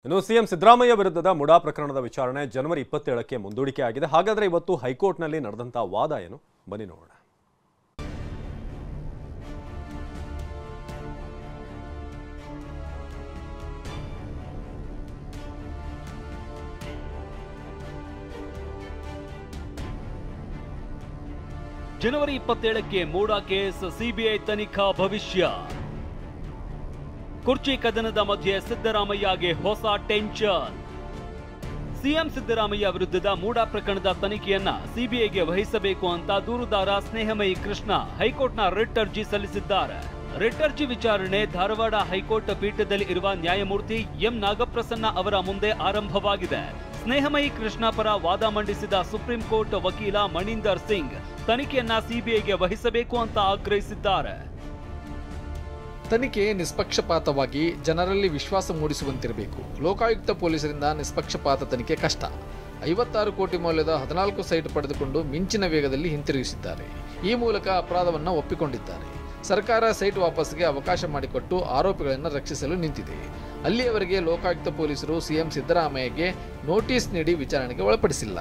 ಇನ್ನು ಸಿಎಂ ಸಿದ್ದರಾಮಯ್ಯ ವಿರುದ್ಧದ ಮುಡಾ ಪ್ರಕರಣದ ವಿಚಾರಣೆ ಜನವರಿ 27ಕ್ಕೆ ಮುಂದೂಡಿಕೆ ಆಗಿದೆ. ಹಾಗಾದ್ರೆ ಇವತ್ತು ಹೈಕೋರ್ಟ್ನಲ್ಲಿ ನಡೆದಂತ ವಾದ ಏನು? ಬನ್ನಿ ನೋಡೋಣ. ಜನವರಿ 27ಕ್ಕೆ ಮೂಡಾ ಕೇಸ್ ಸಿಬಿಐ ತನಿಖಾ ಭವಿಷ್ಯ. ಕುರ್ಚಿ ಕದನದ ಮಧ್ಯೆ ಸಿದ್ದರಾಮಯ್ಯಗೆ ಹೊಸ ಟೆನ್ಷನ್. ಸಿಎಂ ಸಿದ್ದರಾಮಯ್ಯ ವಿರುದ್ಧದ ಮೂಡಾ ಪ್ರಕರಣದ ತನಿಖೆಯನ್ನ ಸಿಬಿಐಗೆ ವಹಿಸಬೇಕು ಅಂತ ದೂರುದಾರ ಸ್ನೇಹಮಯಿ ಕೃಷ್ಣ ಹೈಕೋರ್ಟ್ನ ರಿಟ್ ಅರ್ಜಿ ಸಲ್ಲಿಸಿದ್ದಾರೆ. ರಿಟ್ ಅರ್ಜಿ ವಿಚಾರಣೆ ಧಾರವಾಡ ಹೈಕೋರ್ಟ್ ಪೀಠದಲ್ಲಿ ಇರುವ ನ್ಯಾಯಮೂರ್ತಿ ಎಂ ನಾಗಪ್ರಸನ್ನ ಅವರ ಮುಂದೆ ಆರಂಭವಾಗಿದೆ. ಸ್ನೇಹಮಯಿ ಕೃಷ್ಣ ಪರ ವಾದ ಮಂಡಿಸಿದ ಸುಪ್ರೀಂ ಕೋರ್ಟ್ ವಕೀಲ ಮಣೀಂದರ್ ಸಿಂಗ್ ತನಿಖೆಯನ್ನ ಸಿಬಿಐಗೆ ವಹಿಸಬೇಕು ಅಂತ ಆಗ್ರಹಿಸಿದ್ದಾರೆ. ತನಿಖೆ ನಿಷ್ಪಕ್ಷಪಾತವಾಗಿ ಜನರಲ್ಲಿ ವಿಶ್ವಾಸ ಮೂಡಿಸುವಂತಿರಬೇಕು. ಲೋಕಾಯುಕ್ತ ಪೊಲೀಸರಿಂದ ನಿಷ್ಪಕ್ಷಪಾತ ತನಿಖೆ ಕಷ್ಟ. 56 ಕೋಟಿ ಮೌಲ್ಯದ 14 ಸೈಟ್ ಪಡೆದುಕೊಂಡು ಮಿಂಚಿನ ವೇಗದಲ್ಲಿ ಹಿಂತಿರುಗಿಸಿದ್ದಾರೆ. ಈ ಮೂಲಕ ಅಪರಾಧವನ್ನು ಒಪ್ಪಿಕೊಂಡಿದ್ದಾರೆ. ಸರ್ಕಾರ ಸೈಟ್ ವಾಪಸ್ಗೆ ಅವಕಾಶ ಮಾಡಿಕೊಟ್ಟು ಆರೋಪಿಗಳನ್ನು ರಕ್ಷಿಸಲು ನಿಂತಿದೆ. ಅಲ್ಲಿಯವರೆಗೆ ಲೋಕಾಯುಕ್ತ ಪೊಲೀಸರು ಸಿಎಂ ಸಿದ್ದರಾಮಯ್ಯಗೆ ನೋಟಿಸ್ ನೀಡಿ ವಿಚಾರಣೆಗೆ ಒಳಪಡಿಸಿಲ್ಲ.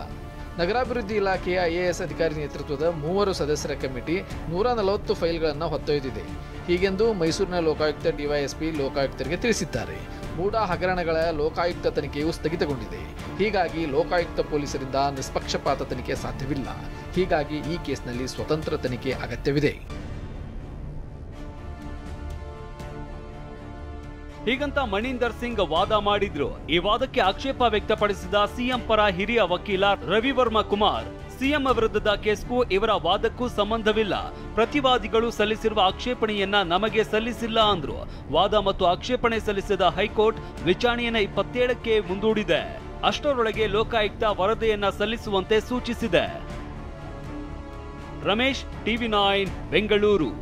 ನಗರಾಭಿವೃದ್ಧಿ ಇಲಾಖೆಯ ಐಎಎಸ್ ಅಧಿಕಾರಿ ನೇತೃತ್ವದ 3 ಸದಸ್ಯರ ಕಮಿಟಿ 140 ಫೈಲ್ಗಳನ್ನು ಹೊತ್ತೊಯ್ದಿದೆ. ಹೀಗೆಂದು ಮೈಸೂರಿನ ಲೋಕಾಯುಕ್ತ ಡಿವೈಎಸ್ಪಿ ಲೋಕಾಯುಕ್ತರಿಗೆ ತಿಳಿಸಿದ್ದಾರೆ. ಮೂಡಾ ಹಗರಣಗಳ ಲೋಕಾಯುಕ್ತ ತನಿಖೆಯು ಸ್ಥಗಿತಗೊಂಡಿದೆ. ಹೀಗಾಗಿ ಲೋಕಾಯುಕ್ತ ಪೊಲೀಸರಿಂದ ನಿಷ್ಪಕ್ಷಪಾತ ತನಿಖೆ ಸಾಧ್ಯವಿಲ್ಲ. ಹೀಗಾಗಿ ಈ ಕೇಸ್ನಲ್ಲಿ ಸ್ವತಂತ್ರ ತನಿಖೆ ಅಗತ್ಯವಿದೆ. ಹೀಗಂತ ಮಣೀಂದರ್ ಸಿಂಗ್ ವಾದ ಮಾಡಿದ್ರು. ಈ ವಾದಕ್ಕೆ ಆಕ್ಷೇಪ ವ್ಯಕ್ತಪಡಿಸಿದ ಸಿಎಂ ಪರ ಹಿರಿಯ ವಕೀಲ ರವಿವರ್ಮ ಕುಮಾರ್, ಸಿಎಂ ವಿರುದ್ಧದ ಕೇಸ್ಗೂ ಇವರ ವಾದಕ್ಕೂ ಸಂಬಂಧವಿಲ್ಲ. ಪ್ರತಿವಾದಿಗಳು ಸಲ್ಲಿಸಿರುವ ಆಕ್ಷೇಪಣೆಯನ್ನ ನಮಗೆ ಸಲ್ಲಿಸಿಲ್ಲ ಅಂದ್ರು. ವಾದ ಮತ್ತು ಆಕ್ಷೇಪಣೆ ಸಲ್ಲಿಸಿದ ಹೈಕೋರ್ಟ್ ವಿಚಾರಣೆಯನ್ನ 27ಕ್ಕೆ ಮುಂದೂಡಿದೆ. ಅಷ್ಟರೊಳಗೆ ಲೋಕಾಯುಕ್ತ ವರದಿಯನ್ನ ಸಲ್ಲಿಸುವಂತೆ ಸೂಚಿಸಿದೆ. ರಮೇಶ್, ಟಿವಿ9 ಬೆಂಗಳೂರು.